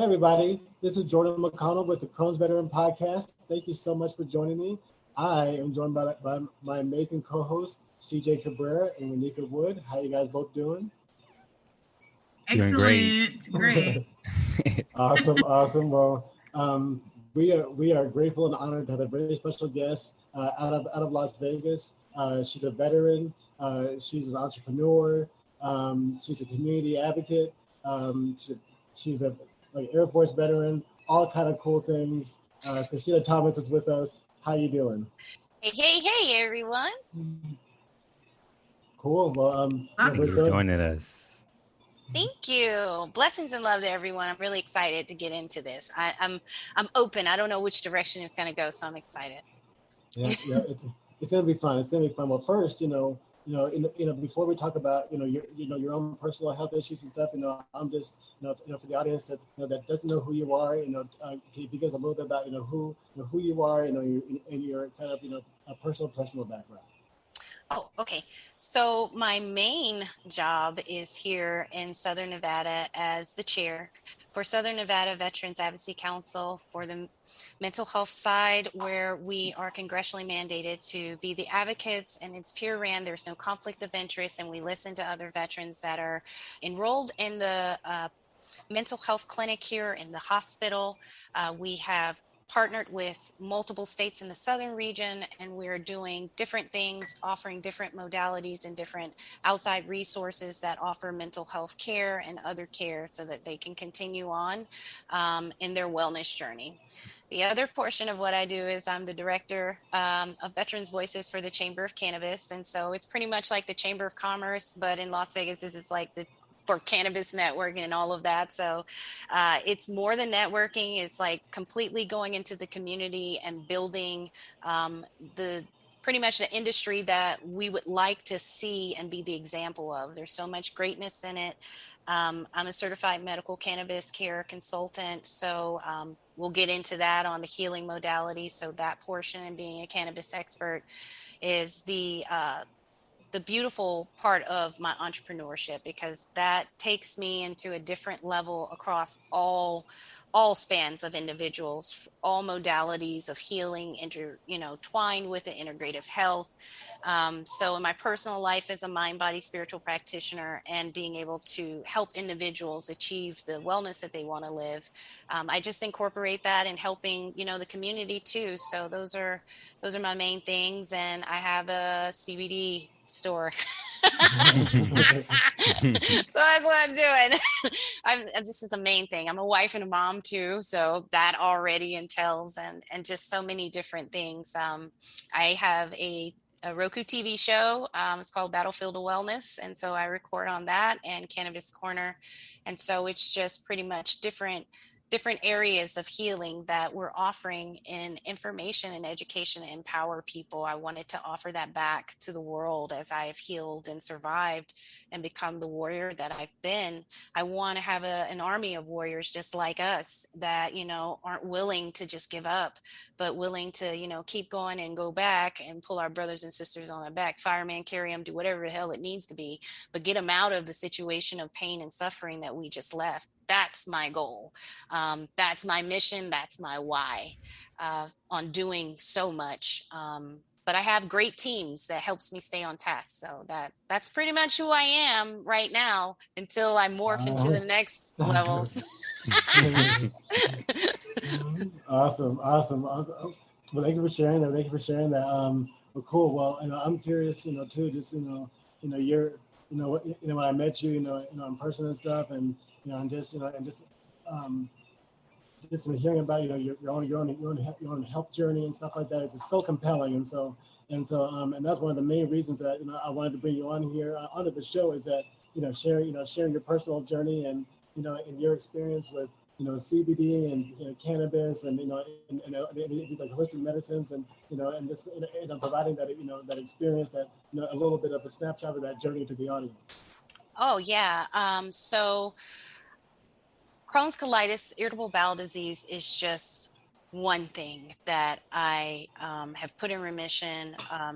Hey everybody, this is Jordan McConnell with the Crohn's Veteran Podcast. Thank you so much for joining me. I am joined by my amazing co-host, CJ Cabrera and Renika Wood. How you guys both doing? Doing Great. Awesome. Well, we are grateful and honored to have a very special guest out of Las Vegas. She's a veteran. She's an entrepreneur. She's a community advocate. She's a Air Force veteran. All kind of cool things. Christina Thomas is with us. How you doing? Hey, everyone. Cool. Well, thank you for joining us. Thank you. Blessings and love to everyone. I'm really excited to get into this. I'm open. I don't know which direction it's going to go, so I'm excited. Yeah, it's going to be fun. It's going to be fun. Well, first, before we talk about your own personal health issues and stuff, I'm just for the audience that that doesn't know who you are, can you give us a little bit about who you are, and your kind of a personal background. Oh, okay. So my main job is here in Southern Nevada as the chair for Southern Nevada Veterans Advocacy Council for the mental health side, where we are congressionally mandated to be the advocates, and it's peer ran. There's no conflict of interest, and we listen to other veterans that are enrolled in the mental health clinic here in the hospital. We have partnered with multiple states in the southern region, and we're doing different things, offering different modalities and different outside resources that offer mental health care and other care so that they can continue on in their wellness journey. The other portion of what I do is I'm the director of Veterans Voices for the Chamber of Cannabis. And so it's pretty much like the Chamber of Commerce, but in Las Vegas, this is like for cannabis networking and all of that. So it's more than networking. It's like completely going into the community and building pretty much the industry that we would like to see and be the example of. There's so much greatness in it. I'm a certified medical cannabis care consultant. So we'll get into that on the healing modality. So that portion and being a cannabis expert is the beautiful part of my entrepreneurship, because that takes me into a different level across all spans of individuals, all modalities of healing, twined with the integrative health. So in my personal life as a mind, body, spiritual practitioner, and being able to help individuals achieve the wellness that they want to live, I just incorporate that in helping, the community too. So those are my main things. And I have a CBD store. So that's what I'm doing. This is the main thing. I'm a wife and a mom too, so that already entails and just so many different things. I have a Roku TV show. It's called Battlefield of Wellness, and so I record on that, and Cannabis Corner, and so it's just pretty much different areas of healing that we're offering in information and education to empower people. I wanted to offer that back to the world as I have healed and survived and become the warrior that I've been. I want to have an army of warriors just like us that, aren't willing to just give up, but willing to, keep going and go back and pull our brothers and sisters on our back, fireman, carry them, do whatever the hell it needs to be, but get them out of the situation of pain and suffering that we just left. That's my goal. That's my mission. That's my why on doing so much. But I have great teams that helps me stay on task. So that's pretty much who I am right now until I morph into the next levels. Awesome. Well, thank you for sharing that. Well, cool. Well, I'm curious, too, just, you're, when I met you, in person and stuff, and, and just hearing about your own health journey and stuff like that is just so compelling, and that's one of the main reasons that I wanted to bring you on here onto the show, is that sharing your personal journey and and your experience with CBD and cannabis and these like holistic medicines and and just providing that that experience, that a little bit of a snapshot of that journey to the audience. Oh yeah. So Crohn's colitis, irritable bowel disease, is just one thing that I have put in remission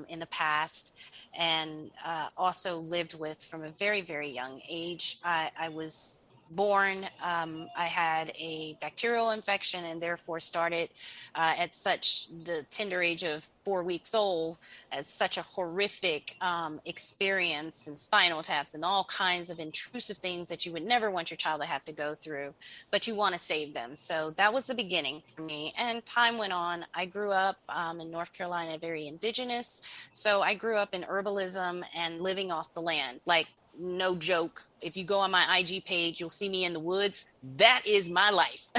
in the past, and also lived with from a very, very young age. I was born, I had a bacterial infection and therefore started at such the tender age of 4 weeks old as such a horrific experience and spinal taps and all kinds of intrusive things that you would never want your child to have to go through, but you want to save them. So that was the beginning for me. And time went on. I grew up in North Carolina, very indigenous. So I grew up in herbalism and living off the land. Like, no joke. If you go on my IG page, you'll see me in the woods. That is my life.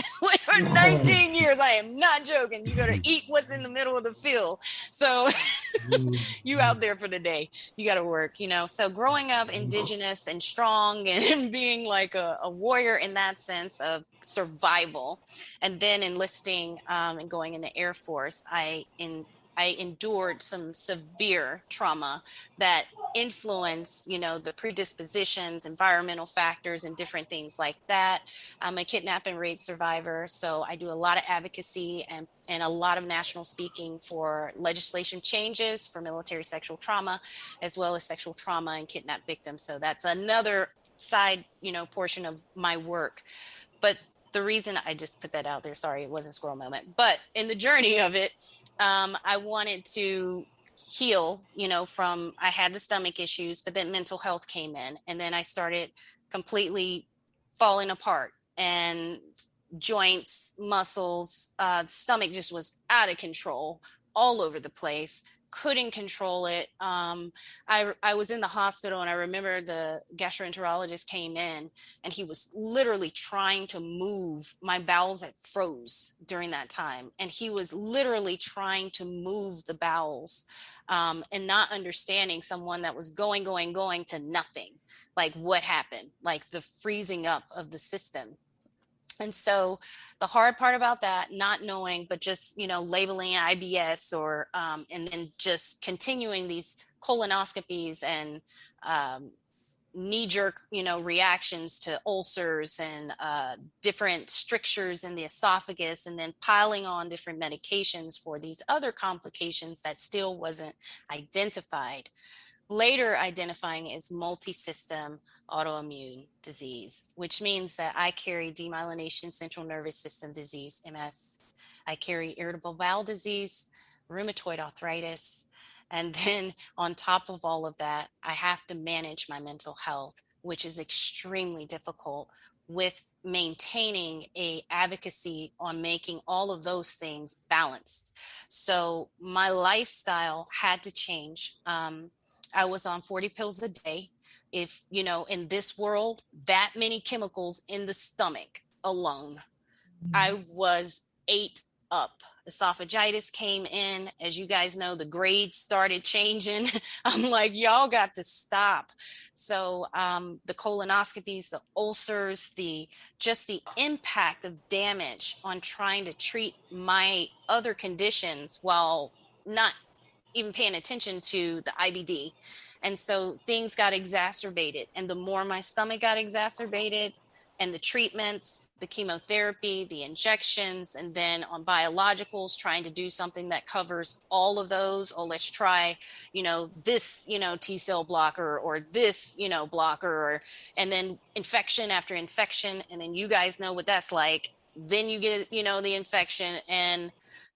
For 19 years, I am not joking. You got to eat what's in the middle of the field. So you out there for the day. You got to work, you know. So growing up indigenous and strong and being like a warrior in that sense of survival, and then enlisting and going in the Air Force, I endured some severe trauma that influence, you know, the predispositions, environmental factors, and different things like that. I'm a kidnap and rape survivor, so I do a lot of advocacy and a lot of national speaking for legislation changes for military sexual trauma, as well as sexual trauma and kidnap victims. So that's another side, you know, portion of my work. But the reason I just put that out there, sorry, it wasn't squirrel moment, but in the journey of it, I wanted to heal, you know, from, I had the stomach issues, but then mental health came in, and then I started completely falling apart, and joints, muscles, stomach just was out of control, all over the place, couldn't control it. I was in the hospital, and I remember the gastroenterologist came in, and he was literally trying to move my bowels that froze during that time. And he was literally trying to move the bowels, and not understanding someone that was going to nothing. Like, what happened? Like the freezing up of the system. And so the hard part about that, not knowing, but just, you know, labeling IBS or, and then just continuing these colonoscopies and knee-jerk, you know, reactions to ulcers and different strictures in the esophagus, and then piling on different medications for these other complications that still wasn't identified. Later identifying as multi-system autoimmune disease, which means that I carry demyelination central nervous system disease, MS. I carry irritable bowel disease, rheumatoid arthritis. And then on top of all of that, I have to manage my mental health, which is extremely difficult, with maintaining a advocacy on making all of those things balanced. So my lifestyle had to change. I was on 40 pills a day. If, you know, in this world, that many chemicals in the stomach alone, I was ate up. Esophagitis came in. As you guys know, the grades started changing. I'm like, y'all got to stop. So the colonoscopies, the ulcers, just the impact of damage on trying to treat my other conditions while not even paying attention to the IBD. And so things got exacerbated. And the more my stomach got exacerbated, and the treatments, the chemotherapy, the injections, and then on biologicals, trying to do something that covers all of those. Oh, let's try, you know, this, you know, T cell blocker, or this, you know, blocker, or, and then infection after infection. And then you guys know what that's like. Then you get, you know, the infection, and,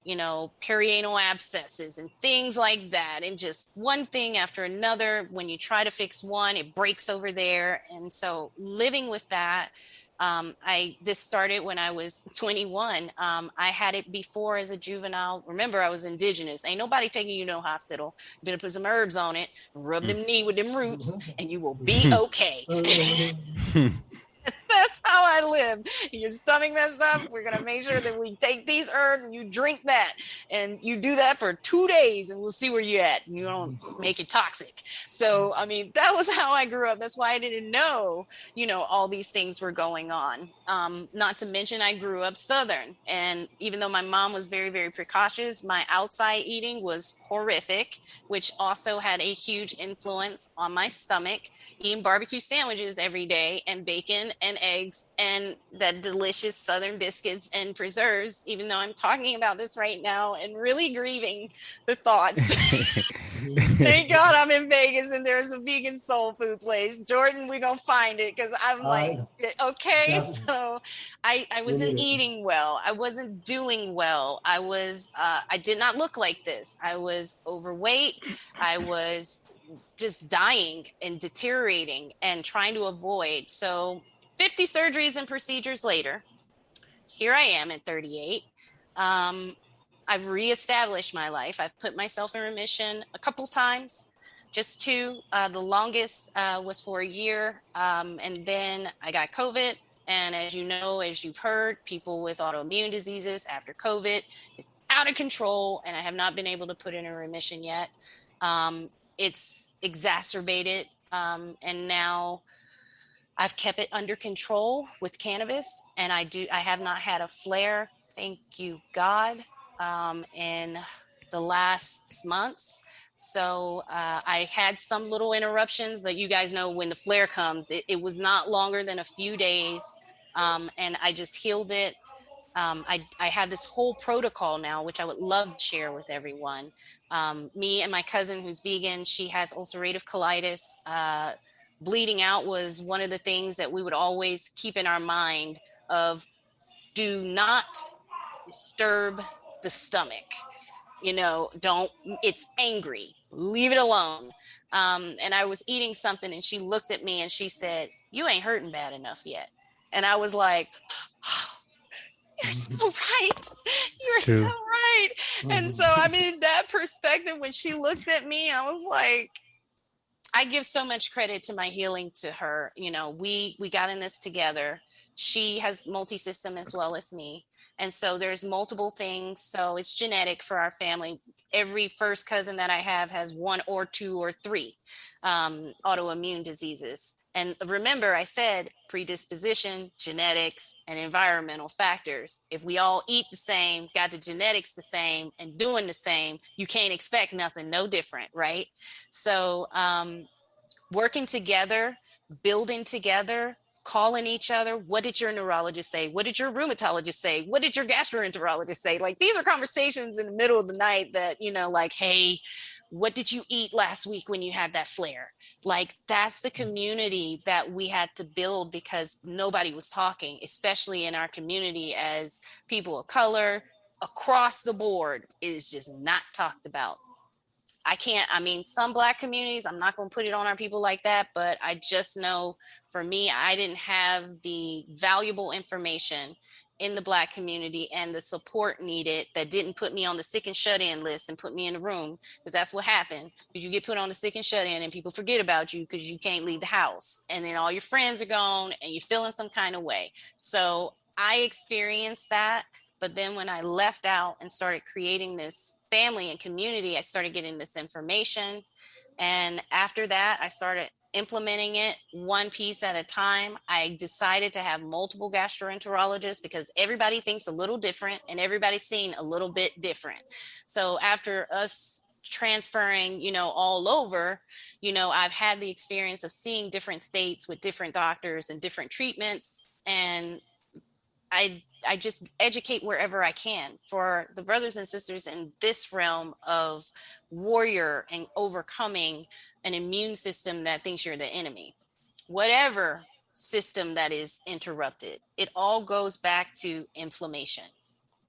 you know, perianal abscesses and things like that. And just one thing after another. When you try to fix one, it breaks over there. And so living with that, this started when I was 21. I had it before as a juvenile. Remember, I was indigenous. Ain't nobody taking you to no hospital. You better put some herbs on it, rub them knee with them roots, and you will be okay. That's how I live. Your stomach messed up, we're going to make sure that we take these herbs and you drink that. And you do that for 2 days, and we'll see where you're at. You don't make it toxic. So, I mean, that was how I grew up. That's why I didn't know, you know, all these things were going on. Not to mention, I grew up Southern. And even though my mom was very, very precautious, my outside eating was horrific, which also had a huge influence on my stomach. Eating barbecue sandwiches every day, and bacon and eggs and that delicious Southern biscuits and preserves, even though I'm talking about this right now and really grieving the thoughts. Thank God I'm in Vegas and there's a vegan soul food place. Jordan, we're going to find it because I'm like, okay. Definitely. So I wasn't eating well. I wasn't doing well. I did not look like this. I was overweight. I was just dying and deteriorating and trying to avoid. So 50 surgeries and procedures later, here I am at 38. I've reestablished my life. I've put myself in remission a couple times, just two. The longest was for a year. And then I got COVID. And as you know, as you've heard, people with autoimmune diseases after COVID is out of control. And I have not been able to put it in remission yet. It's exacerbated. And now I've kept it under control with cannabis, and I have not had a flare, thank you God, in the last 6 months. So I had some little interruptions, but you guys know when the flare comes, it was not longer than a few days, and I just healed it. I have this whole protocol now, which I would love to share with everyone. Me and my cousin who's vegan, she has ulcerative colitis. Bleeding out was one of the things that we would always keep in our mind of do not disturb the stomach. It's angry, leave it alone. And I was eating something and she looked at me and she said, "You ain't hurting bad enough yet." And I was like, "You're so right. You're so right." And so, I mean, that perspective, when she looked at me, I was like, I give so much credit to my healing to her. We got in this together. She has multi-system as well as me. And so there's multiple things. So it's genetic for our family. Every first cousin that I have has one or two or three autoimmune diseases. And remember, I said predisposition, genetics, and environmental factors. If we all eat the same, got the genetics the same, and doing the same, you can't expect nothing no different, right? So working together, building together, calling each other. What did your neurologist say? What did your rheumatologist say? What did your gastroenterologist say? Like, these are conversations in the middle of the night that, like, hey, what did you eat last week when you had that flare? Like, that's the community that we had to build because nobody was talking, especially in our community as people of color across the board. It is just not talked about. Some Black communities, I'm not going to put it on our people like that, but I just know for me, I didn't have the valuable information in the Black community and the support needed that didn't put me on the sick and shut in list and put me in the room, because that's what happened. Because you get put on the sick and shut in and people forget about you because you can't leave the house. And then all your friends are gone and you're feeling some kind of way. So I experienced that. But then when I left out and started creating this family and community, I started getting this information. And after that, I started implementing it one piece at a time. I decided to have multiple gastroenterologists because everybody thinks a little different and everybody's seen a little bit different. So after us transferring, all over, I've had the experience of seeing different states with different doctors and different treatments. And I just educate wherever I can for the brothers and sisters in this realm of warrior and overcoming an immune system that thinks you're the enemy. Whatever system that is interrupted, it all goes back to inflammation.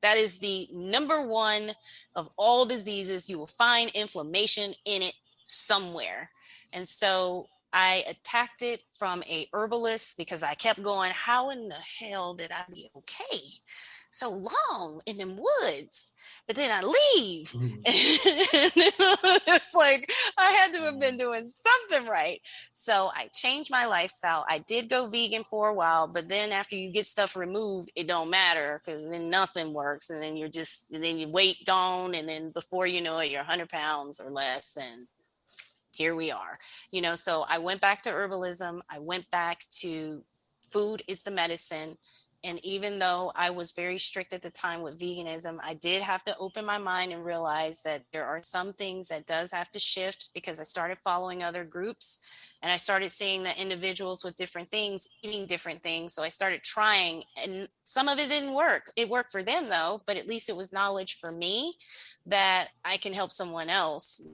That is the number one of all diseases. You will find inflammation in it somewhere. And so I attacked it from a herbalist because I kept going, how in the hell did I be okay so long in them woods? But then I leave. It's like I had to have been doing something right. So I changed my lifestyle. I did go vegan for a while, but then after you get stuff removed, it don't matter because then nothing works. And then then your weight gone. And then before you know it, you're 100 pounds or less. And here we are, so I went back to herbalism. I went back to food is the medicine. And even though I was very strict at the time with veganism, I did have to open my mind and realize that there are some things that does have to shift, because I started following other groups and I started seeing that individuals with different things eating different things. So I started trying, and some of it didn't work. It worked for them though, but at least it was knowledge for me that I can help someone else.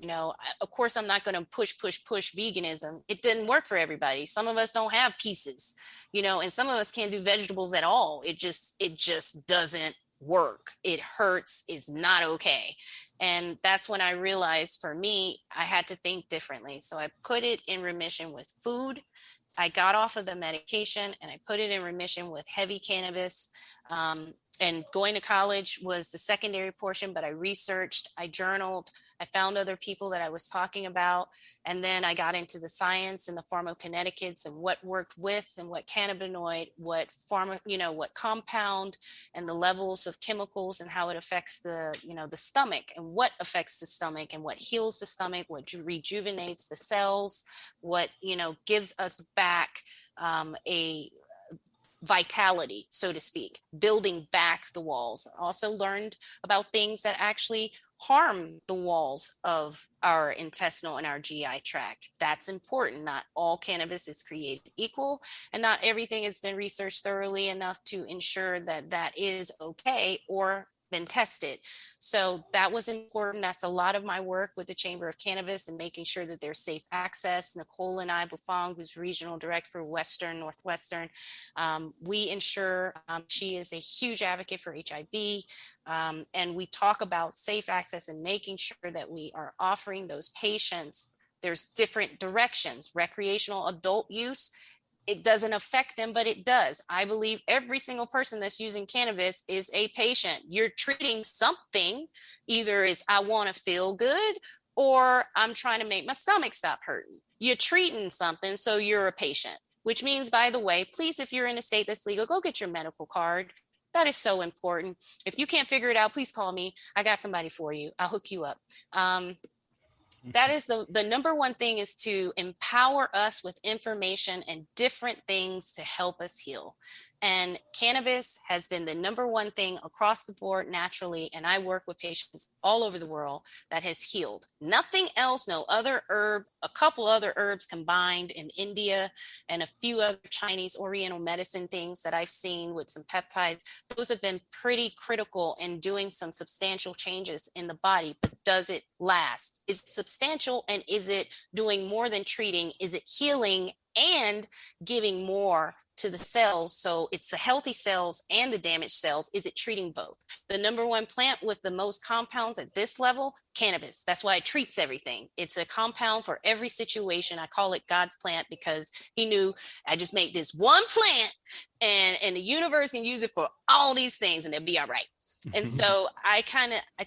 Of course, I'm not going to push veganism. It didn't work for everybody. Some of us don't have pieces, and some of us can't do vegetables at all. It just doesn't work. It hurts. It's not okay. And that's when I realized, for me, I had to think differently. So I put it in remission with food. I got off of the medication and I put it in remission with heavy cannabis. And going to college was the secondary portion, but I researched, I journaled, I found other people that I was talking about. And then I got into the science and the pharmacokinetics of what worked with and what cannabinoid, what what compound, and the levels of chemicals and how it affects the stomach, and what affects the stomach and what heals the stomach, what rejuvenates the cells, what, gives us back a vitality, so to speak, building back the walls. Also learned about things that actually harm the walls of our intestinal and our GI tract. That's important. Not all cannabis is created equal, and not everything has been researched thoroughly enough to ensure that that is okay or been tested. So that was important. That's a lot of my work with the Chamber of Cannabis and making sure that there's safe access. Nicole and I, Bufong, who's regional director for Western, Northwestern, we ensure, she is a huge advocate for HIV. And we talk about safe access and making sure that we are offering those patients, there's different directions. Recreational adult use, it doesn't affect them, but it does. I believe every single person that's using cannabis is a patient. You're treating something. Either is I want to feel good, or I'm trying to make my stomach stop hurting. You're treating something, so you're a patient, which means, by the way, please, if you're in a state that's legal, go get your medical card. That is so important. If you can't figure it out, please call me. I got somebody for you. I'll hook you up. That is the number one thing, is to empower us with information and different things to help us heal. And cannabis has been the number one thing across the board naturally. And I work with patients all over the world that has healed. Nothing else, no other herb, a couple other herbs combined in India, and a few other Chinese Oriental medicine things that I've seen with some peptides. Those have been pretty critical in doing some substantial changes in the body. But does it last? Is it substantial, and is it doing more than treating? Is it healing and giving more to the cells? So it's the healthy cells and the damaged cells. Is it treating both? The number one plant with the most compounds at this level, cannabis. That's why it treats everything. It's a compound for every situation. I call it God's plant, because he knew I just make this one plant and the universe can use it for all these things and it'll be all right. And so I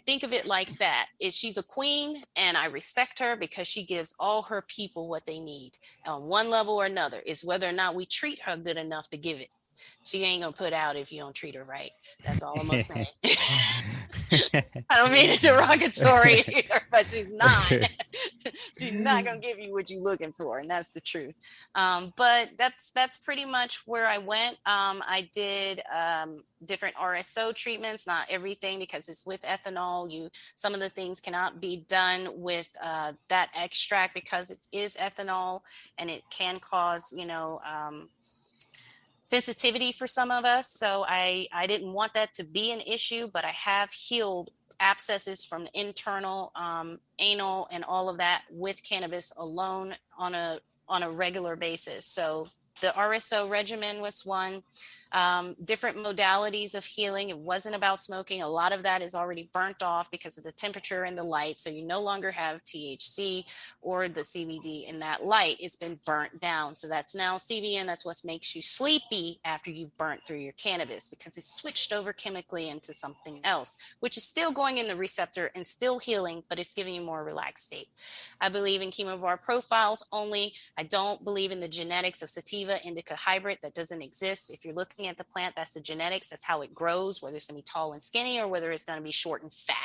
think of it like that. She's a queen, and I respect her because she gives all her people what they need on one level or another. Is whether or not we treat her good enough to give it. She ain't gonna put out if you don't treat her right. That's all I'm gonna say. I don't mean it derogatory here, but she's not. She's not gonna give you what you're looking for, and that's the truth. But that's pretty much where I went. I did different RSO treatments, not everything, because it's with ethanol. Some of the things cannot be done with that extract because it is ethanol, and it can cause sensitivity for some of us. So I didn't want that to be an issue, but I have healed abscesses from the internal, anal, and all of that with cannabis alone on a regular basis. So the RSO regimen was one. Different modalities of healing. It wasn't about smoking. A lot of that is already burnt off because of the temperature and the light. So you no longer have THC or the CBD in that light. It's been burnt down. So that's now CBN. That's what makes you sleepy after you've burnt through your cannabis, because it's switched over chemically into something else, which is still going in the receptor and still healing, but it's giving you more relaxed state. I believe in chemovar profiles only. I don't believe in the genetics of sativa indica hybrid. That doesn't exist. If you're looking looking at the plant. That's the genetics. That's how it grows, whether it's going to be tall and skinny or whether it's going to be short and fat.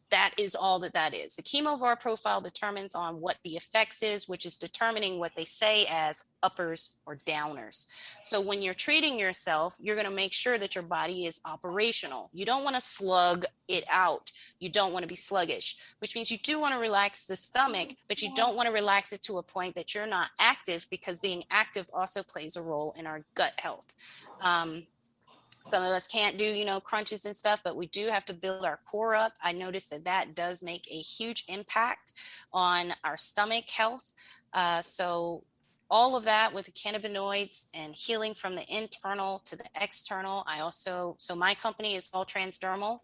That is all that is. The chemovar profile determines on what the effects is, which is determining what they say as uppers or downers. So when you're treating yourself, you're going to make sure that your body is operational. You don't want to slug it out. You don't want to be sluggish, which means you do want to relax the stomach, but you don't want to relax it to a point that you're not active, because being active also plays a role in our gut health. Some of us can't do, crunches and stuff, but we do have to build our core up. I noticed that does make a huge impact on our stomach health. So all of that with the cannabinoids and healing from the internal to the external. So my company is all transdermal.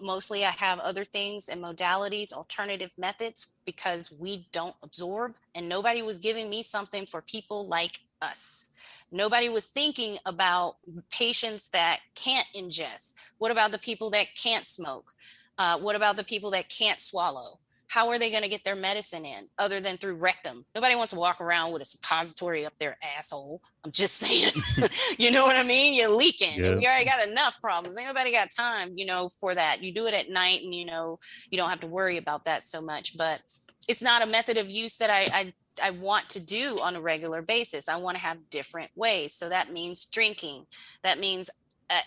Mostly I have other things and modalities, alternative methods, because we don't absorb, and nobody was giving me something for people like us. Nobody was thinking about patients that can't ingest. What about the people that can't smoke? What about the people that can't swallow? How are they going to get their medicine in other than through rectum? Nobody wants to walk around with a suppository up their asshole. I'm just saying, you know what I mean? You're leaking. Yeah. And we already got enough problems. Ain't nobody got time, for that. You do it at night and, you don't have to worry about that so much. But it's not a method of use that I want to do on a regular basis. I want to have different ways. So that means drinking. That means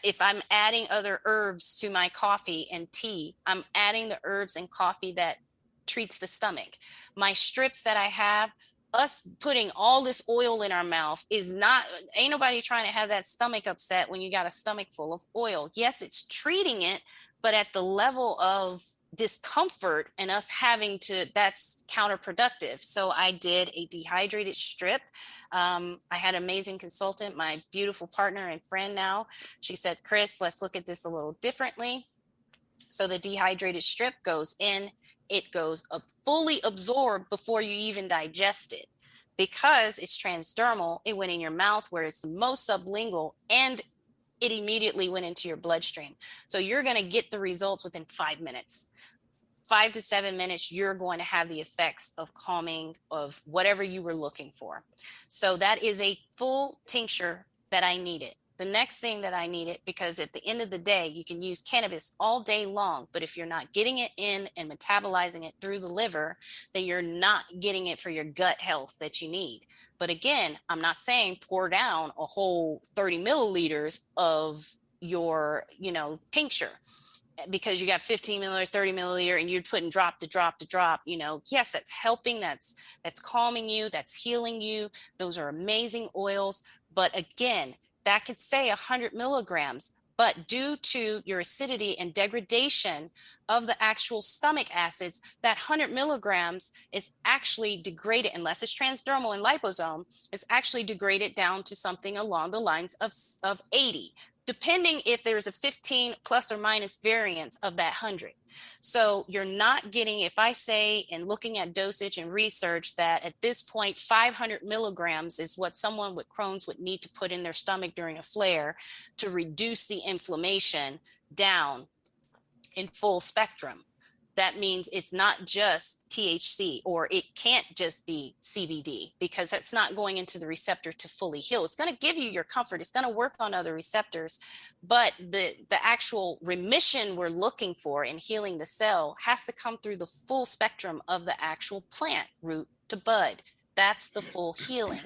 if I'm adding other herbs to my coffee and tea, I'm adding the herbs and coffee that treats the stomach. My strips that I have, us putting all this oil in our mouth ain't nobody trying to have that stomach upset when you got a stomach full of oil. Yes, it's treating it, but at the level of discomfort and us that's counterproductive. So I did a dehydrated strip. I had an amazing consultant, my beautiful partner and friend now. She said, Chris, let's look at this a little differently. So the dehydrated strip goes in, it goes fully absorbed before you even digest it. Because it's transdermal, it went in your mouth where it's the most sublingual, and it immediately went into your bloodstream. So you're going to get the results within 5 minutes. 5 to 7 minutes, you're going to have the effects of calming of whatever you were looking for. So that is a full tincture that I needed. The next thing that I needed, because at the end of the day, you can use cannabis all day long, but if you're not getting it in and metabolizing it through the liver, then you're not getting it for your gut health that you need. But again, I'm not saying pour down a whole 30 milliliters of your, tincture, because you got 15 milliliter, 30 milliliter, and you're putting drop to drop to drop. Yes, that's helping. That's calming you. That's healing you. Those are amazing oils. But again, that could say 100 milligrams, but due to your acidity and degradation of the actual stomach acids, that 100 milligrams is actually degraded, unless it's transdermal and liposome, it's actually degraded down to something along the lines of 80, depending if there's a 15 plus or minus variance of that 100. So you're not getting, if I say, and looking at dosage and research, that at this point, 500 milligrams is what someone with Crohn's would need to put in their stomach during a flare to reduce the inflammation down in full spectrum. That means it's not just THC, or it can't just be CBD, because that's not going into the receptor to fully heal. It's going to give you your comfort. It's going to work on other receptors, but the actual remission we're looking for in healing the cell has to come through the full spectrum of the actual plant, root to bud. That's the full healing.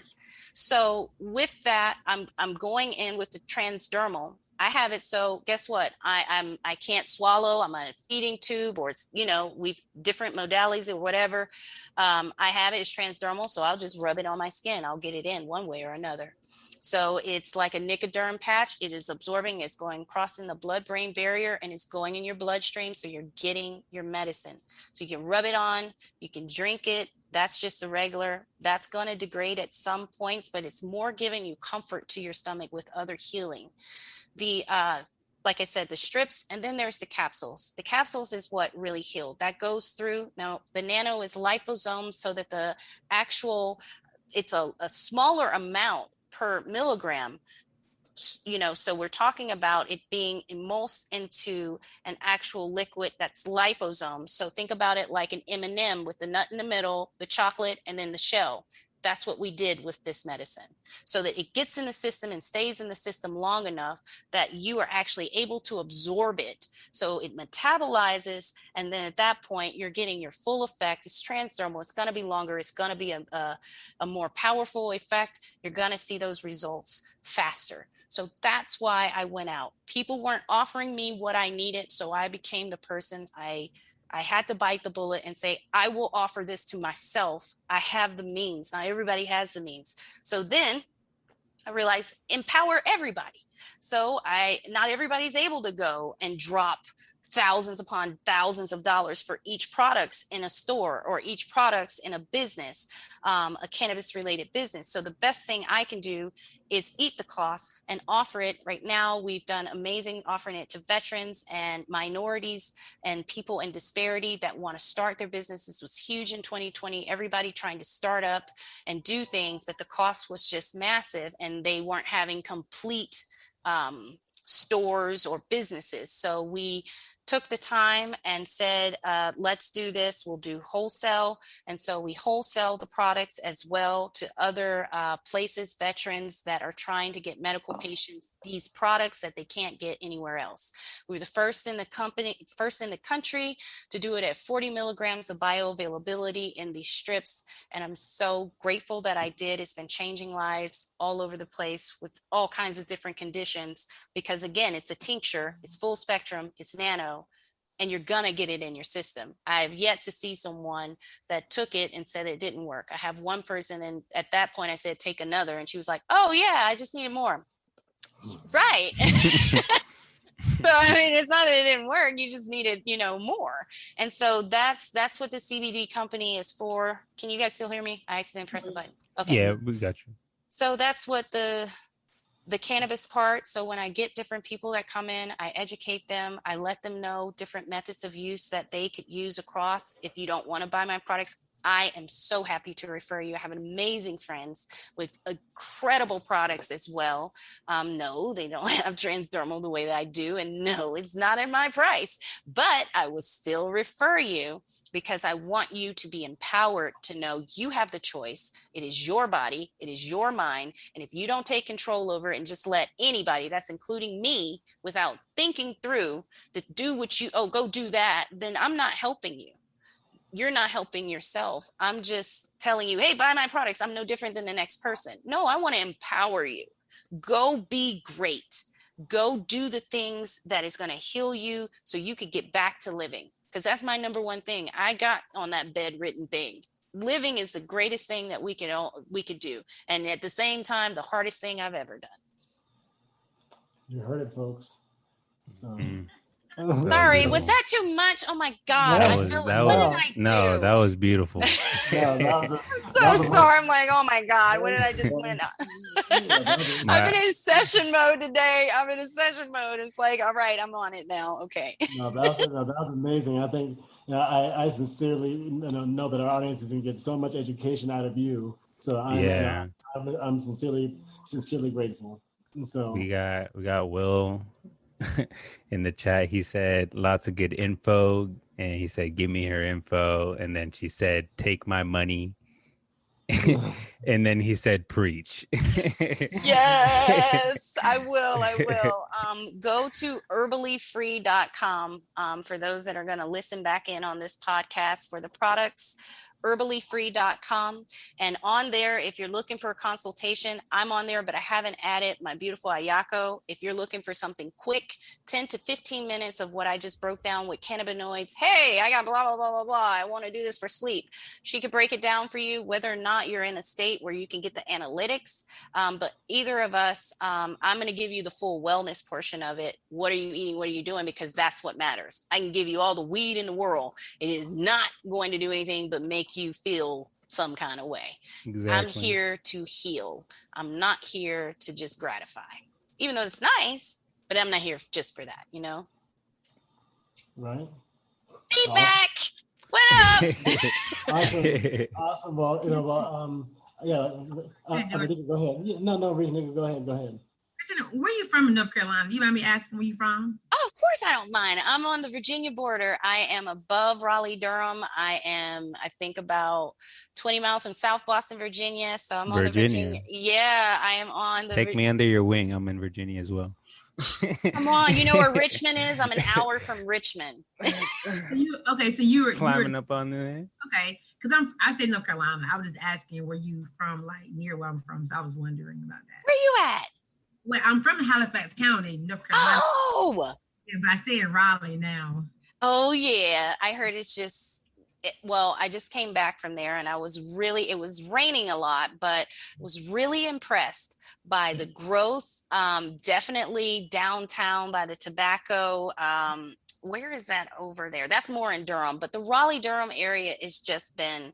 So with that, I'm going in with the transdermal. I have it. So guess what? I can't swallow. I'm on a feeding tube, or it's, we've different modalities or whatever. I have it as transdermal. So I'll just rub it on my skin. I'll get it in one way or another. So it's like a Nicoderm patch. It is absorbing. It's crossing the blood-brain barrier, and it's going in your bloodstream. So you're getting your medicine. So you can rub it on. You can drink it. That's just the regular. That's going to degrade at some points, but it's more giving you comfort to your stomach with other healing. Like I said, the strips, and then there's the capsules. The capsules is what really healed. That goes through. Now, the nano is liposome, so that the actual, it's a smaller amount per milligram. So we're talking about it being emulsed into an actual liquid that's liposome. So think about it like an M&M with the nut in the middle, the chocolate, and then the shell. That's what we did with this medicine, so that it gets in the system and stays in the system long enough that you are actually able to absorb it. So it metabolizes, and then at that point, you're getting your full effect. It's transdermal. It's going to be longer. It's going to be a more powerful effect. You're going to see those results faster. So that's why I went out. People weren't offering me what I needed, so I became the person. I had to bite the bullet and say, I will offer this to myself. I have the means. Not everybody has the means. So then I realized, empower everybody. So not everybody's able to go and drop thousands upon thousands of dollars for each products in a store or each products in a business, a cannabis related business. So the best thing I can do is eat the cost and offer it. Right now, we've done amazing offering it to veterans and minorities and people in disparity that want to start their business. This was huge in 2020. Everybody trying to start up and do things, but the cost was just massive and they weren't having complete stores or businesses. So we took the time and said, let's do this. We'll do wholesale. And so we wholesale the products as well to other places, veterans that are trying to get medical patients these products that they can't get anywhere else. We were the first in the country to do it at 40 milligrams of bioavailability in these strips. And I'm so grateful that I did. It's been changing lives all over the place with all kinds of different conditions, because again, it's a tincture, it's full spectrum, it's nano, and you're gonna get it in your system. I have yet to see someone that took it and said it didn't work. I have one person, and at that point I said, take another. And she was like, oh yeah, I just needed more. Right. So, I mean, it's not that it didn't work. You just needed, more. And so that's what the CBD company is for. Can you guys still hear me? I accidentally pressed the button. Okay. Yeah, we got you. So that's what the cannabis part. So when I get different people that come in, I educate them. I let them know different methods of use that they could use across. If you don't want to buy my products, I am so happy to refer you. I have amazing friends with incredible products as well. No, they don't have transdermal the way that I do. And no, it's not in my price, but I will still refer you because I want you to be empowered to know you have the choice. It is your body. It is your mind. And if you don't take control over it and just let anybody, that's including me, without thinking through to do what go do that, then I'm not helping you. You're not helping yourself. I'm just telling you, hey, buy my products. I'm no different than the next person. No, I want to empower you. Go be great. Go do the things that is going to heal you so you could get back to living. Because that's my number one thing. I got on that bedridden thing. Living is the greatest thing that we could do. And at the same time, the hardest thing I've ever done. You heard it, folks. So. Sorry, was that too much? Oh my God. What did I do? No, that was beautiful. I'm so sorry. I'm like, oh my God, what did I just went on? I've been in session mode today. It's like, all right, I'm on it now. Okay. No, that was amazing. I think I sincerely know that our audience is going to get so much education out of you. So I'm sincerely grateful. And so we got Will in the chat. He said lots of good info, and he said give me her info, and then she said take my money. And then he said preach. Yes, I will. Go to herballyfree.com for those that are going to listen back in on this podcast for the products. herballyfree.com, and on there, if you're looking for a consultation, I'm on there, but I haven't added my beautiful Ayako. If you're looking for something quick, 10 to 15 minutes of what I just broke down with cannabinoids, hey, I got blah blah blah blah blah, I want to do this for sleep, she could break it down for you, whether or not you're in a state where you can get the analytics. But either of us, I'm going to give you the full wellness portion of it. What are you eating? What are you doing? Because that's what matters. I can give you all the weed in the world. It is not going to do anything but make you feel some kind of way. Exactly. I'm here to heal. I'm not here to just gratify, even though it's nice, but I'm not here just for that, Right. Feedback. What up? Awesome. Well, Renika, go ahead. No, Renika, go ahead. Christina, where are you from in North Carolina? Do you mind me asking where you from? Oh, course I don't mind. I'm on the Virginia border. I am above Raleigh, Durham. I think about 20 miles from South Boston, Virginia. So I'm on the Virginia. Virginia. Yeah, I am on the. Take me under your wing. I'm in Virginia as well. Come on, you know where Richmond is? I'm an hour from Richmond. So you were climbing up on there. Okay, because I said North Carolina. I was just asking where you from, like near where I'm from. So I was wondering about that. Where you at? Well, I'm from Halifax County, North Carolina. Oh, yeah, but I stay in Raleigh now. Oh yeah, I heard it's just. Well, I just came back from there and it was raining a lot, but was really impressed by the growth. Definitely downtown by the tobacco. Where is that over there? That's more in Durham, but the Raleigh-Durham area has just been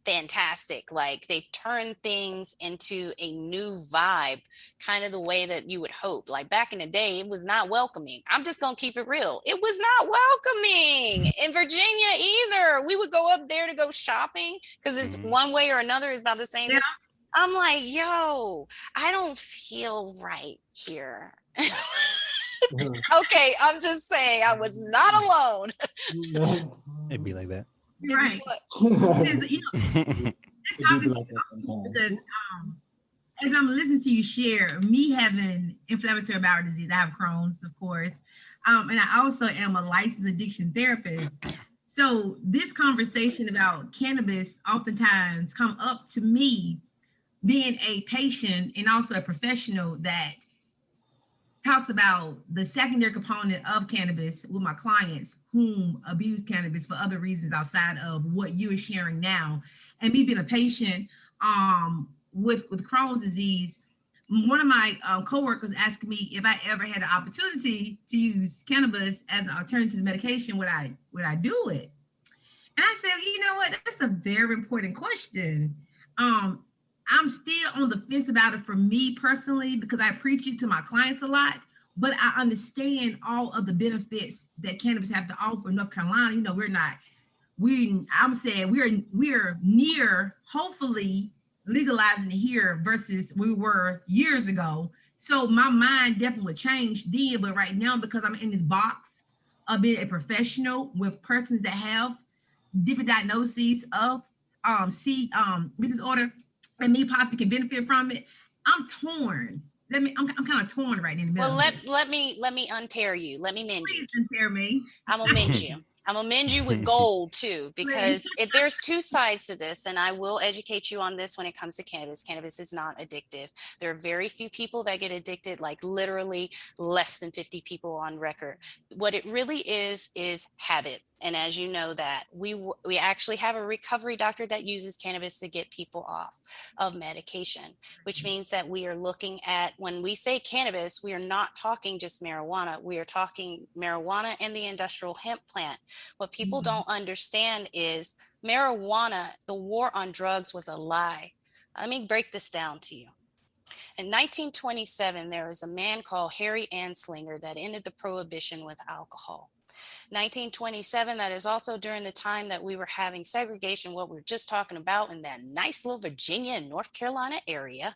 fantastic. Like they've turned things into a new vibe, kind of the way that you would hope. Like back in the day, it was not welcoming. I'm just gonna keep it real. It was not welcoming in Virginia either. We would go up there to go shopping because it's one way or another is about the same. Yeah. I'm like, yo, I don't feel right here. Okay, I'm just saying I was not alone. It'd be like that. Right. Because as I'm listening to you share, me having inflammatory bowel disease, I have Crohn's, of course, and I also am a licensed addiction therapist. So this conversation about cannabis oftentimes come up to me being a patient and also a professional that talks about the secondary component of cannabis with my clients whom abuse cannabis for other reasons outside of what you are sharing now. And me being a patient with Crohn's disease, one of my coworkers asked me if I ever had an opportunity to use cannabis as an alternative medication, would I do it? And I said, you know what, that's a very important question. I'm still on the fence about it for me personally, because I preach it to my clients a lot, but I understand all of the benefits that cannabis have to offer in North Carolina. You know, I'm saying we're near, hopefully, legalizing it here versus we were years ago. So my mind definitely would change then, but right now, because I'm in this box of being a professional with persons that have different diagnoses of disorder, and me possibly can benefit from it, I'm torn. I'm kind of torn right in the middle. Well, let me untear you. Let me mend you. Please untear me. I'm gonna mend you. I'm gonna mend you with gold too, because there's two sides to this, and I will educate you on this when it comes to cannabis. Cannabis is not addictive. There are very few people that get addicted, like literally less than 50 people on record. What it really is habit. And as you know that, we actually have a recovery doctor that uses cannabis to get people off of medication, which means that we are looking at, when we say cannabis, we are not talking just marijuana. We are talking marijuana and the industrial hemp plant. What people don't understand is marijuana, the war on drugs was a lie. Let me break this down to you. In 1927, there was a man called Harry Anslinger that ended the prohibition with alcohol. 1927, that is also during the time that we were having segregation, what we were just talking about in that nice little Virginia and North Carolina area.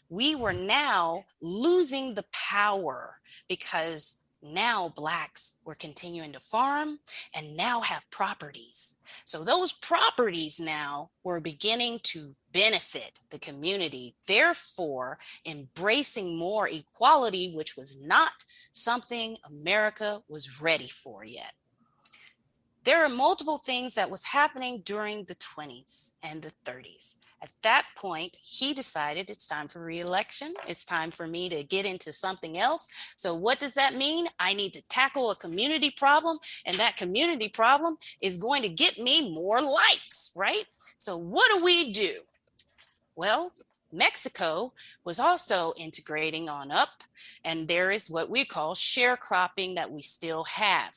We were now losing the power because now Blacks were continuing to farm and now have properties. So those properties now were beginning to benefit the community, therefore embracing more equality, which was not something America was ready for yet. There are multiple things that was happening during the 20s and the 30s. At that point, he decided it's time for re-election. It's time for me to get into something else. So what does that mean? I need to tackle a community problem, and that community problem is going to get me more likes, right? So what do? Well, Mexico was also integrating on up, and there is what we call sharecropping that we still have.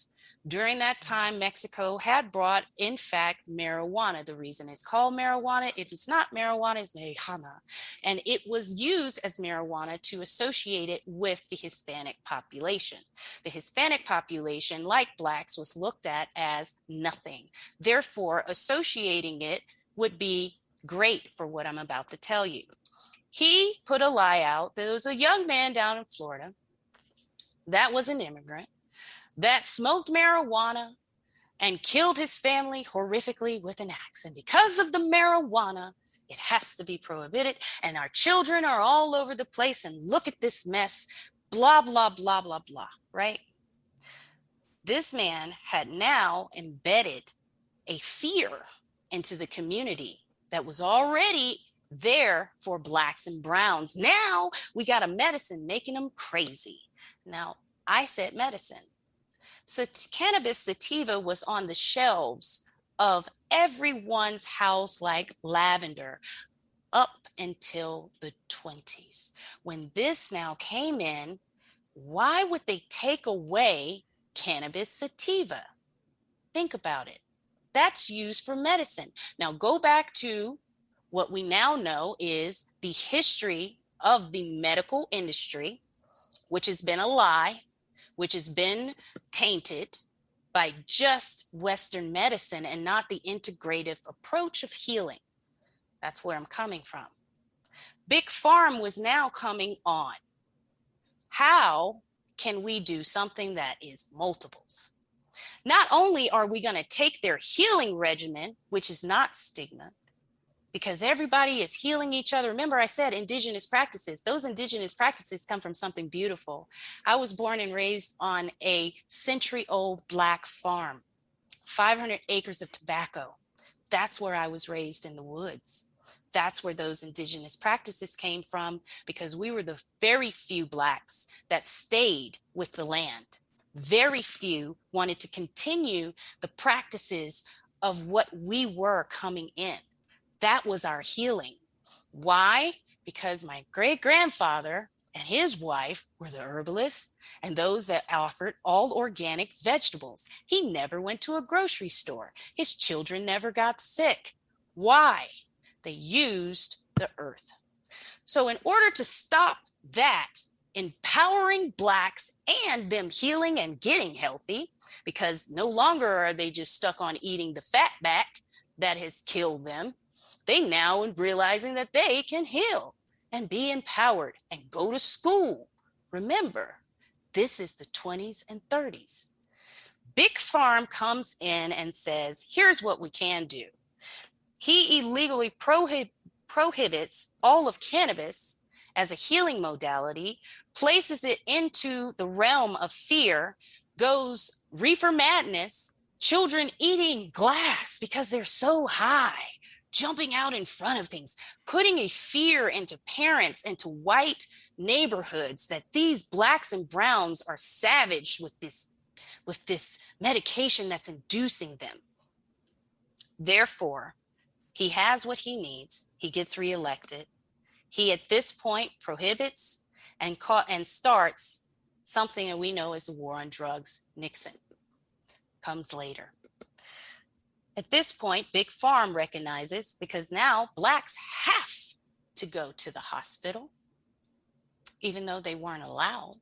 During that time, Mexico had brought, in fact, marijuana. The reason it's called marijuana, it is not marijuana, it's marijuana. And it was used as marijuana to associate it with the Hispanic population. The Hispanic population, like Blacks, was looked at as nothing. Therefore, associating it would be great for what I'm about to tell you. He put a lie out. There was a young man down in Florida that was an immigrant that smoked marijuana and killed his family horrifically with an axe. And because of the marijuana, it has to be prohibited. And our children are all over the place. And look at this mess, blah, blah, blah, blah, blah, right? This man had now embedded a fear into the community that was already there for Blacks and Browns. Now we got a medicine making them crazy. Now, I said medicine. So cannabis sativa was on the shelves of everyone's house like lavender up until the 20s. When this now came in, why would they take away cannabis sativa? Think about it. That's used for medicine. Now go back to what we now know is the history of the medical industry, which has been a lie, which has been tainted by just Western medicine and not the integrative approach of healing. That's where I'm coming from. Big Farm was now coming on. How can we do something that is multiples? Not only are we going to take their healing regimen, which is not stigma, because everybody is healing each other. Remember, I said indigenous practices. Those indigenous practices come from something beautiful. I was born and raised on a century-old Black farm, 500 acres of tobacco. That's where I was raised, in the woods. That's where those indigenous practices came from, because we were the very few Blacks that stayed with the land. Very few wanted to continue the practices of what we were coming in. That was our healing. Why? Because my great-grandfather and his wife were the herbalists and those that offered all organic vegetables. He never went to a grocery store. His children never got sick. Why? They used the earth. So in order to stop that, empowering Blacks and them healing and getting healthy, because no longer are they just stuck on eating the fat back that has killed them, they now are realizing that they can heal and be empowered and go to school. Remember, this is the 20s and 30s. Big Farm comes in and says, here's what we can do. He illegally prohibits all of cannabis as a healing modality, places it into the realm of fear, goes reefer madness, children eating glass because they're so high, jumping out in front of things, putting a fear into parents, into white neighborhoods, that these Blacks and Browns are savaged with this medication that's inducing them. Therefore, he has what he needs. He gets reelected. He, at this point, prohibits and starts something that we know as the war on drugs. Nixon comes later. At this point, Big Farm recognizes, because now Blacks have to go to the hospital, even though they weren't allowed.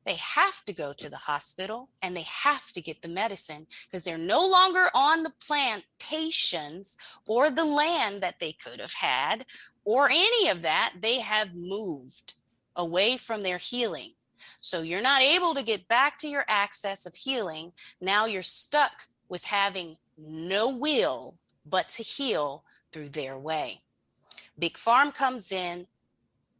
They have to go to the hospital and they have to get the medicine, because they're no longer on the plantations or the land that they could have had or any of that. They have moved away from their healing. So you're not able to get back to your access of healing. Now you're stuck with having no will but to heal through their way. Big Farm comes in,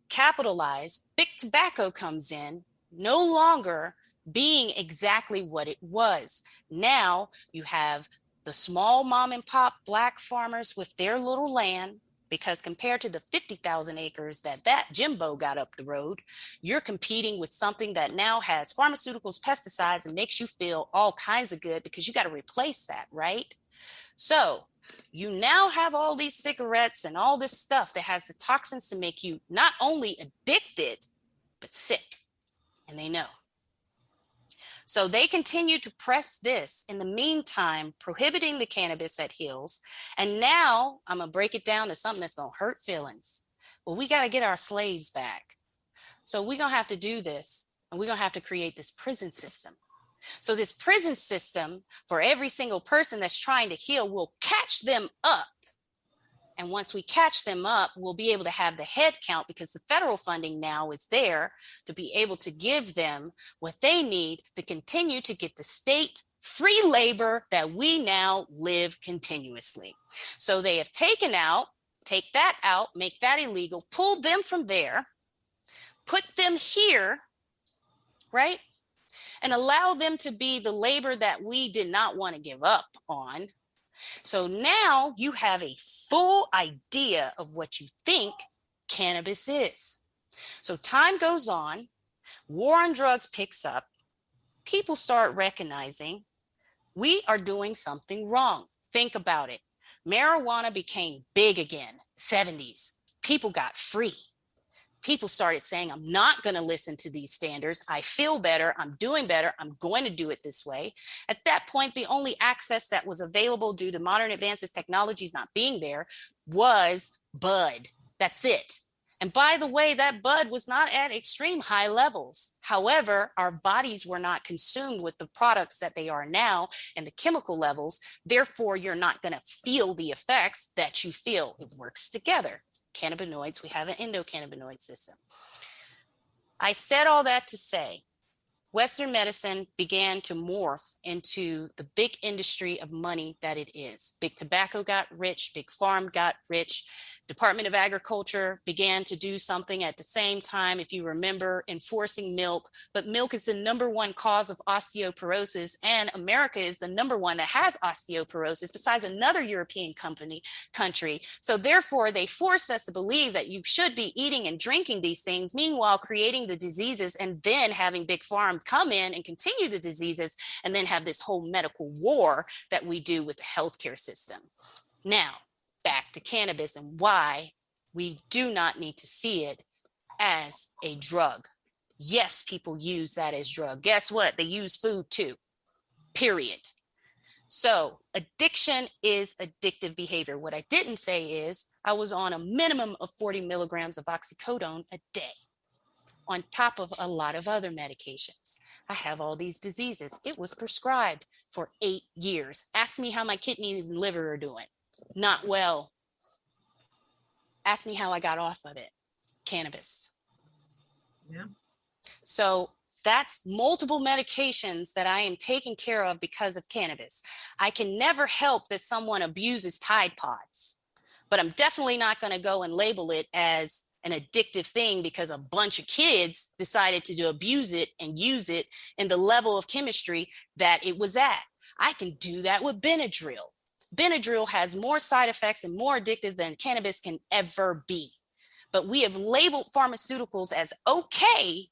capitalize. Big Tobacco comes in, no longer being exactly what it was. Now you have the small mom and pop Black farmers with their little land, because compared to the 50,000 acres that Jimbo got up the road, you're competing with something that now has pharmaceuticals, pesticides, and makes you feel all kinds of good, because you got to replace that, right? So you now have all these cigarettes and all this stuff that has the toxins to make you not only addicted, but sick. And they know. So they continue to press this. In the meantime, prohibiting the cannabis that heals. And now I'm going to break it down to something that's going to hurt feelings. Well, we got to get our slaves back. So we're going to have to do this, and we're going to have to create this prison system. So this prison system, for every single person that's trying to heal, will catch them up And once we catch them up, we'll be able to have the head count, because the federal funding now is there to be able to give them what they need to continue to get the state free labor that we now live continuously. So they have take that out, make that illegal, pull them from there, put them here, right? And allow them to be the labor that we did not want to give up on. So now you have a full idea of what you think cannabis is. So time goes on, war on drugs picks up, people start recognizing we are doing something wrong. Think about it. Marijuana became big again, 70s. People got free. People started saying, I'm not going to listen to these standards. I feel better. I'm doing better. I'm going to do it this way. At that point, the only access that was available due to modern advances, technologies not being there, was bud. That's it. And by the way, that bud was not at extreme high levels. However, our bodies were not consumed with the products that they are now and the chemical levels. Therefore, you're not going to feel the effects that you feel. It works together. Cannabinoids, we have an endocannabinoid system. I said all that to say, Western medicine began to morph into the big industry of money that it is. Big tobacco got rich, big farm got rich. Department of Agriculture began to do something at the same time, if you remember, enforcing milk. But milk is the #1 cause of osteoporosis, and America is the #1 that has osteoporosis, besides another European country. So therefore, they force us to believe that you should be eating and drinking these things, meanwhile creating the diseases, and then having big farm come in and continue the diseases, and then have this whole medical war that we do with the healthcare system. Now, back to cannabis and why we do not need to see it as a drug. Yes, people use that as drug. Guess what? They use food too, period. So addiction is addictive behavior. What I didn't say is I was on a minimum of 40 milligrams of oxycodone a day, on top of a lot of other medications. I have all these diseases. It was prescribed for 8 years. Ask me how my kidneys and liver are doing. Not well. Ask me how I got off of it. Cannabis. Yeah. So that's multiple medications that I am taking care of because of cannabis. I can never help that someone abuses Tide Pods, but I'm definitely not going to go and label it as an addictive thing because a bunch of kids decided to abuse it and use it in the level of chemistry that it was at. I can do that with Benadryl. Benadryl has more side effects and more addictive than cannabis can ever be. But we have labeled pharmaceuticals as okay,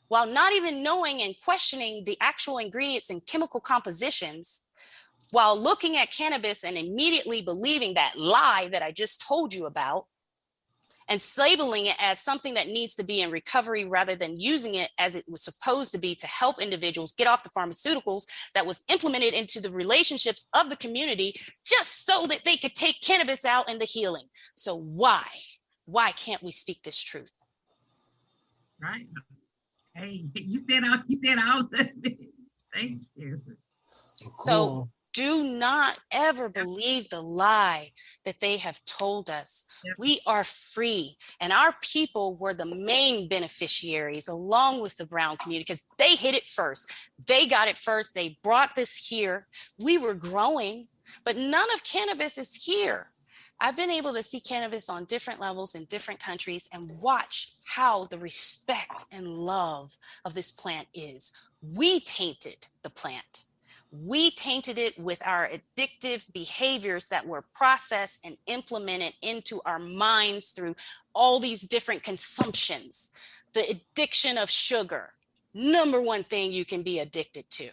while not even knowing and questioning the actual ingredients and chemical compositions, while looking at cannabis and immediately believing that lie that I just told you about, and labeling it as something that needs to be in recovery rather than using it as it was supposed to be to help individuals get off the pharmaceuticals that was implemented into the relationships of the community just so that they could take cannabis out in the healing. So why can't we speak this truth? Right. Hey, you said all of it. Thank you. So do not ever believe the lie that they have told us. Yep. We are free, and our people were the main beneficiaries along with the brown community because they hit it first. They got it first. They brought this here. We were growing, but none of cannabis is here. I've been able to see cannabis on different levels in different countries and watch how the respect and love of this plant is. We tainted the plant. We tainted it with our addictive behaviors that were processed and implemented into our minds through all these different consumptions. The addiction of sugar, #1 thing you can be addicted to.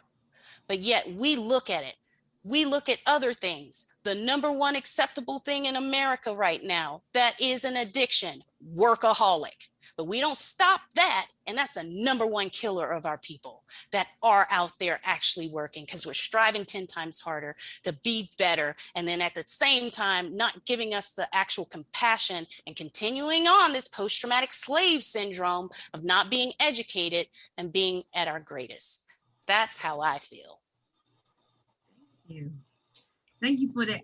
But yet we look at it. We look at other things. The #1 acceptable thing in America right now that is an addiction, workaholic. But we don't stop that. And that's the #1 killer of our people that are out there actually working because we're striving 10 times harder to be better. And then at the same time, not giving us the actual compassion and continuing on this post-traumatic slave syndrome of not being educated and being at our greatest. That's how I feel. Thank you. Thank you for that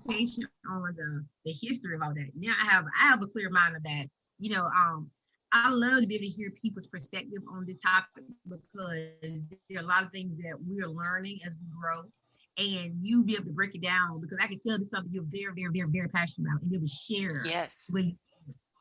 education on the history of all that. Now I have a clear mind of that. You know, I love to be able to hear people's perspective on this topic because there are a lot of things that we're learning as we grow. And you be able to break it down because I can tell this is something you're very, very, very, very passionate about and be able to share Yes. with.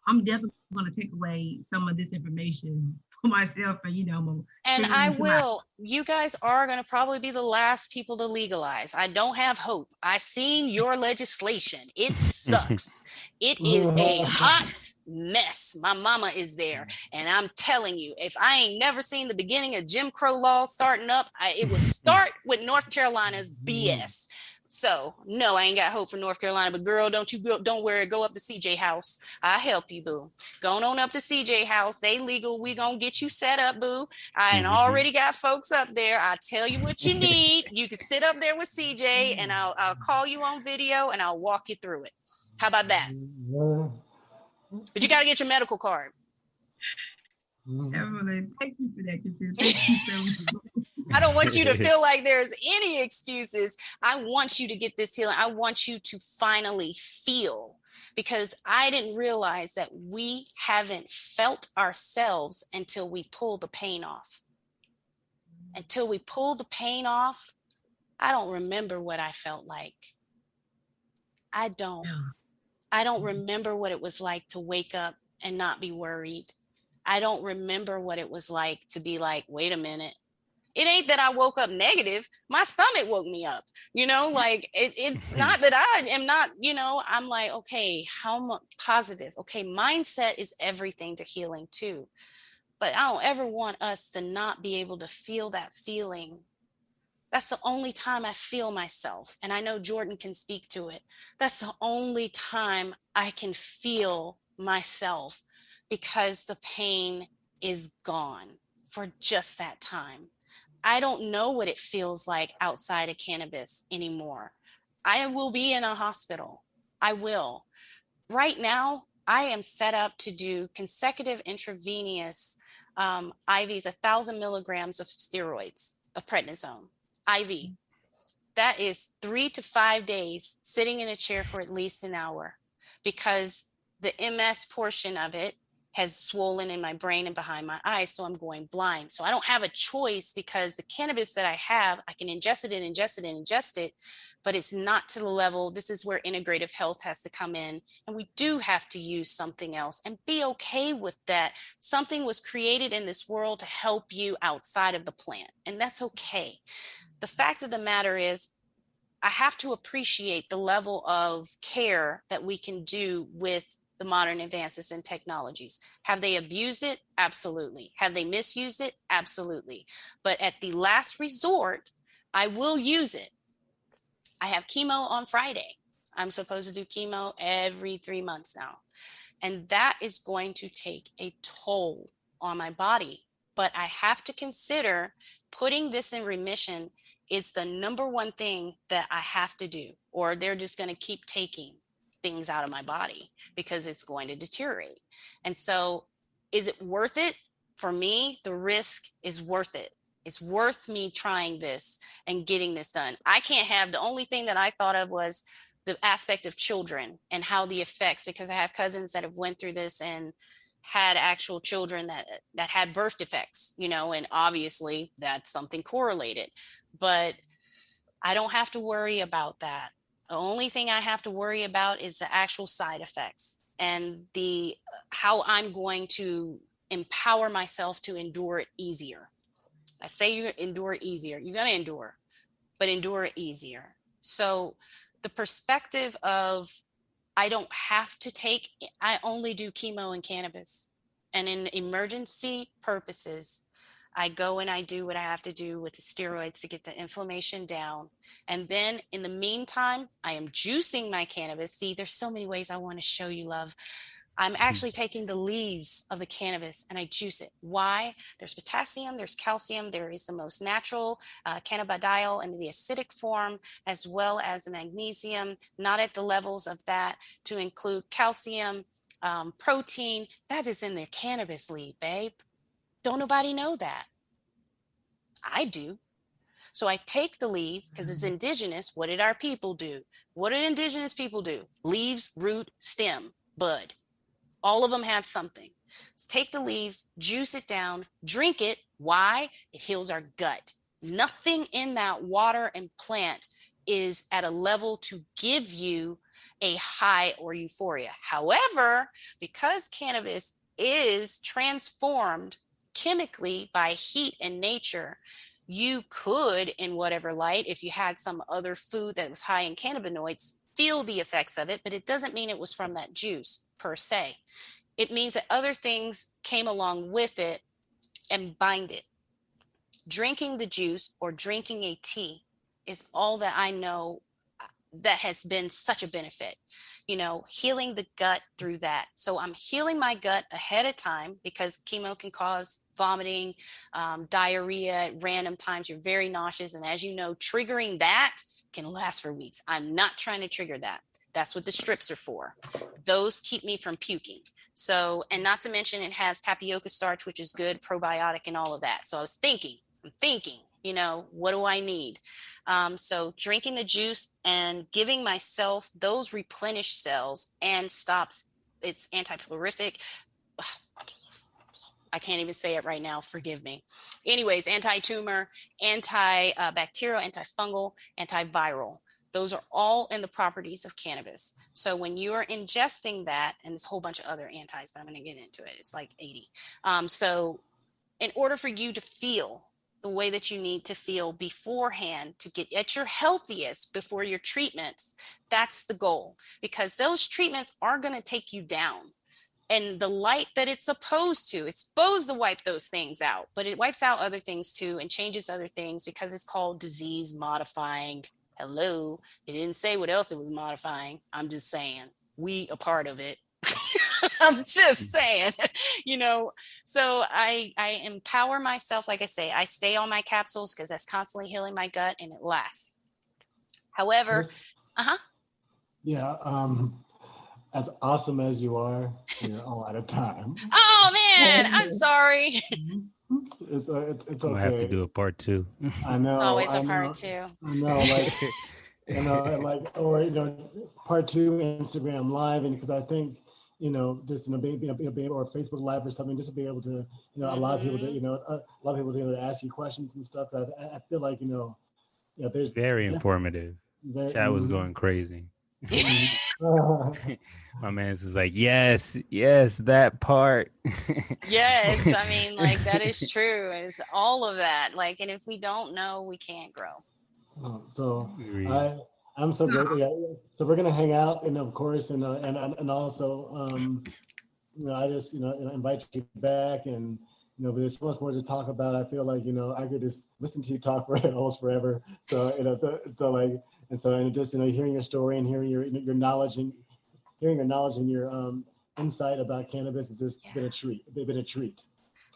I'm definitely going to take away some of this information for myself, and I'm gonna And take it I into my. will. You guys are going to probably be the last people to legalize. I don't have hope. I seen your legislation. It sucks. It is a hot mess. My mama is there. And I'm telling you, if I ain't never seen the beginning of Jim Crow law starting up, it will start with North Carolina's BS. So no, I ain't got hope for North Carolina, but girl, don't worry, go up to CJ house. I'll help you, boo. Going on up to CJ house. They legal. We gonna get you set up, boo. I already got folks up there. I'll tell you what you need. You can sit up there with CJ and I'll call you on video and I'll walk you through it. How about that? But you got to get your medical card. Herbally, thank you for that, Christina. Thank you so much. I don't want you to feel like there's any excuses. I want you to get this healing. I want you to finally feel, because I didn't realize that we haven't felt ourselves until we pull the pain off. Until we pull the pain off, I don't remember what I felt like. I don't remember what it was like to wake up and not be worried. I don't remember what it was like to be like, wait a minute. It ain't that I woke up negative. My stomach woke me up, like it's not that I am not, I'm like, okay, how much positive? Okay. Mindset is everything to healing too. But I don't ever want us to not be able to feel that feeling. That's the only time I feel myself. And I know Jordan can speak to it. That's the only time I can feel myself, because the pain is gone for just that time. I don't know what it feels like outside of cannabis anymore. I will be in a hospital. I will. Right now, I am set up to do consecutive intravenous IVs, 1,000 milligrams of steroids, of prednisone, IV. That is 3 to 5 days sitting in a chair for at least an hour, because the MS portion of it has swollen in my brain and behind my eyes, so I'm going blind. So I don't have a choice, because the cannabis that I have, I can ingest it, but it's not to the level. This is where integrative health has to come in, and we do have to use something else and be okay with that. Something was created in this world to help you outside of the plant, and that's okay. The fact of the matter is, I have to appreciate the level of care that we can do with the modern advances in technologies. Have they abused it? Absolutely. Have they misused it? Absolutely. But at the last resort, I will use it. I have chemo on Friday. I'm supposed to do chemo every 3 months now. And that is going to take a toll on my body. But I have to consider putting this in remission is the number one thing that I have to do, or they're just going to keep taking things out of my body because it's going to deteriorate. And so, is it worth it? For me, the risk is worth it. It's worth me trying this and getting this done. I can't have, the only thing that I thought of was the aspect of children and how the effects, because I have cousins that have went through this and had actual children that had birth defects, and obviously that's something correlated. But I don't have to worry about that. The only thing I have to worry about is the actual side effects and how I'm going to empower myself to endure it easier. I say you endure it easier. You're going to endure, but endure it easier. So the perspective of I only do chemo and cannabis. And in emergency purposes, I go and I do what I have to do with the steroids to get the inflammation down. And then in the meantime, I am juicing my cannabis. See, there's so many ways I want to show you love. I'm actually taking the leaves of the cannabis and I juice it. Why? There's potassium, there's calcium, there is the most natural cannabidiol in the acidic form, as well as the magnesium, not at the levels of that, to include calcium, protein. That is in their cannabis leaf, babe. Don't nobody know that. I do. So I take the leaf because it's indigenous. What did our people do? What did indigenous people do? Leaves, root, stem, bud. All of them have something. So take the leaves, juice it down, drink it. Why? It heals our gut. Nothing in that water and plant is at a level to give you a high or euphoria. However, because cannabis is transformed chemically by heat and nature, you could, in whatever light, if you had some other food that was high in cannabinoids, feel the effects of it, but it doesn't mean it was from that juice per se. It means that other things came along with it and bind it. Drinking the juice or drinking a tea is all that I know that has been such a benefit, healing the gut through that. So I'm healing my gut ahead of time because chemo can cause vomiting, diarrhea at random times. You're very nauseous. And as you know, triggering that can last for weeks. I'm not trying to trigger that. That's what the strips are for. Those keep me from puking. So, and not to mention it has tapioca starch, which is good, probiotic and all of that. So I'm thinking, what do I need? So drinking the juice and giving myself those replenished cells and stops, it's anti-prolific. I can't even say it right now. Forgive me. Anyways, anti-tumor, antibacterial, antifungal, antiviral. Those are all in the properties of cannabis. So when you are ingesting that, and there's a whole bunch of other antis, but I'm going to get into it. It's like 80. So in order for you to feel the way that you need to feel beforehand to get at your healthiest before your treatments, that's the goal, because those treatments are going to take you down. And the light that it's supposed to wipe those things out, but it wipes out other things too and changes other things because it's called disease modifying. Hello, it didn't say what else it was modifying. I'm just saying we a part of it. I'm just saying, so I empower myself. Like I say, I stay on my capsules because that's constantly healing my gut and it lasts. However, yeah, as awesome as you are, you're all out of time. Oh man, I'm sorry. It's okay. We'll have to do a part 2. I know. It's always a part 2. I know, or part 2 Instagram Live, and because I think just being or Facebook Live or something, just to be able to allow people to ask you questions and stuff. I feel like there's very informative. Chat was going crazy. My man's was like, yes, that part. Yes, I mean, like that is true. It's all of that. Like, and if we don't know, we can't grow. So I'm so grateful. Yeah. So we're gonna hang out, and of course, and also, I just invite you back, and there's so much more to talk about. I feel like I could just listen to you talk for almost forever. So and just hearing your story and hearing your knowledge and your insight about cannabis has just been a treat. It's been a treat.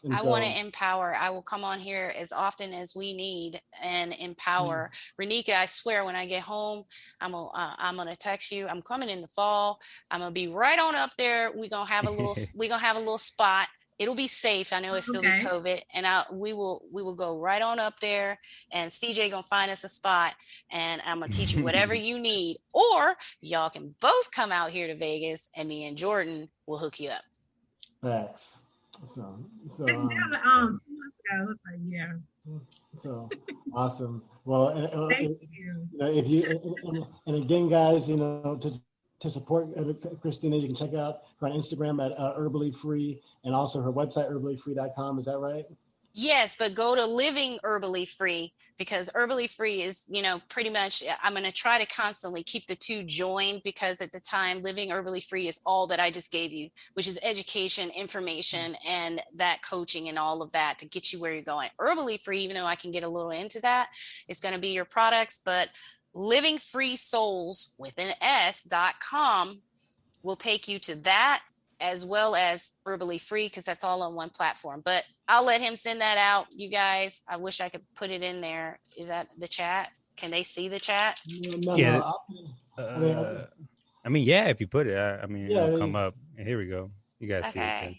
And I want to empower. I will come on here as often as we need and empower. Renika, I swear, when I get home, I'm gonna text you. I'm coming in the fall. I'm gonna be right on up there. We're gonna have a little spot. It'll be safe. I know it's still be COVID, and we will go right on up there. And CJ gonna find us a spot, and I'm gonna teach you whatever you need. Or y'all can both come out here to Vegas, and me and Jordan will hook you up. Thanks. So So awesome. Well, Thank you. If you and again, guys, to support Christina, you can check out her on Instagram at Herbally Free, and also her website herballyfree.com. Is that right? Yes, but go to Living Herbally Free, because Herbally Free is, pretty much, I'm going to try to constantly keep the two joined, because at the time, Living Herbally Free is all that I just gave you, which is education, information, and that coaching and all of that to get you where you're going. Herbally Free, even though I can get a little into that, it's going to be your products, but Living Free Souls with an S.com will take you to that, as well as Herbally Free, because that's all on one platform. But I'll let him send that out, you guys. I wish I could put it in there. Is that the chat? Can they see the chat? No. I mean, yeah, if you put it, it'll come up. And here we go. You guys see it.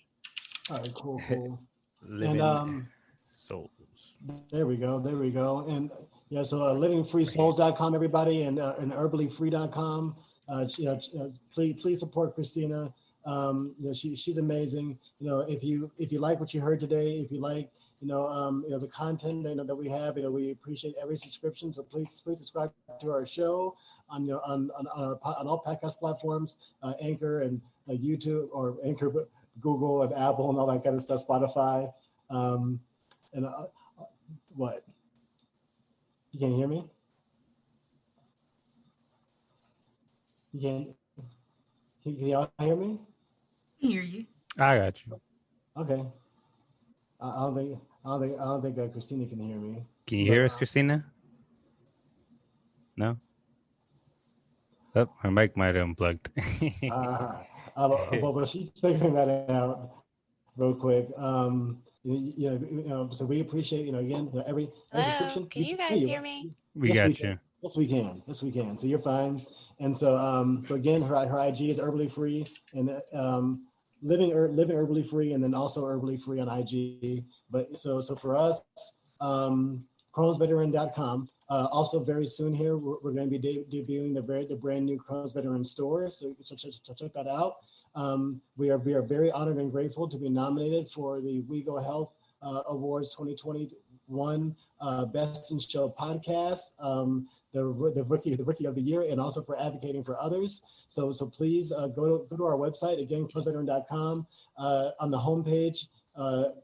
All right, cool. Living Souls. There we go. And Yeah, so livingfreesouls.com, everybody, and herballyfree.com. Please support Christina. She's amazing. If you like what you heard today, if you like the content that we have, we appreciate every subscription. So please subscribe to our show on all podcast platforms, Anchor and YouTube, or Anchor, Google and Apple and all that kind of stuff, Spotify. And what? You can't hear me? Can y'all hear me? I hear you. I got you. Okay. I don't think Christina can hear me. Can you hear us, Christina? No. Oh, her mic might have unplugged. But she's figuring that out real quick. So we appreciate again every Hello, can you guys hear me? We got you. Yes, we can. So you're fine. And so again, her IG is Herbally Free, and living Herbally Free, and then also Herbally Free on IG. But so for us, Crohn'sVeteran.com. Also very soon here, we're going to be debuting the brand new Crohn's Veteran store. So check that out. We are very honored and grateful to be nominated for the WeGo Health Awards 2021 Best in Show podcast, the rookie of the year, and also for advocating for others. So please go to our website again, Crohn'sVeteran.com. On the homepage,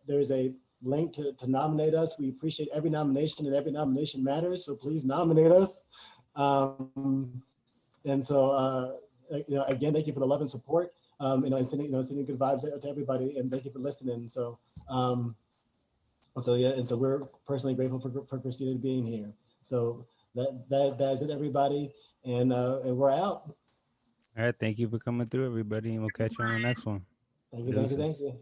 there's a link to nominate us. We appreciate every nomination, and every nomination matters. So please nominate us. And so again, thank you for the love and support. And sending good vibes to everybody, and thank you for listening. So so we're personally grateful for Christina being here. So that's it, everybody, and we're out. All right, thank you for coming through, everybody, and we'll catch you on the next one. Thank you.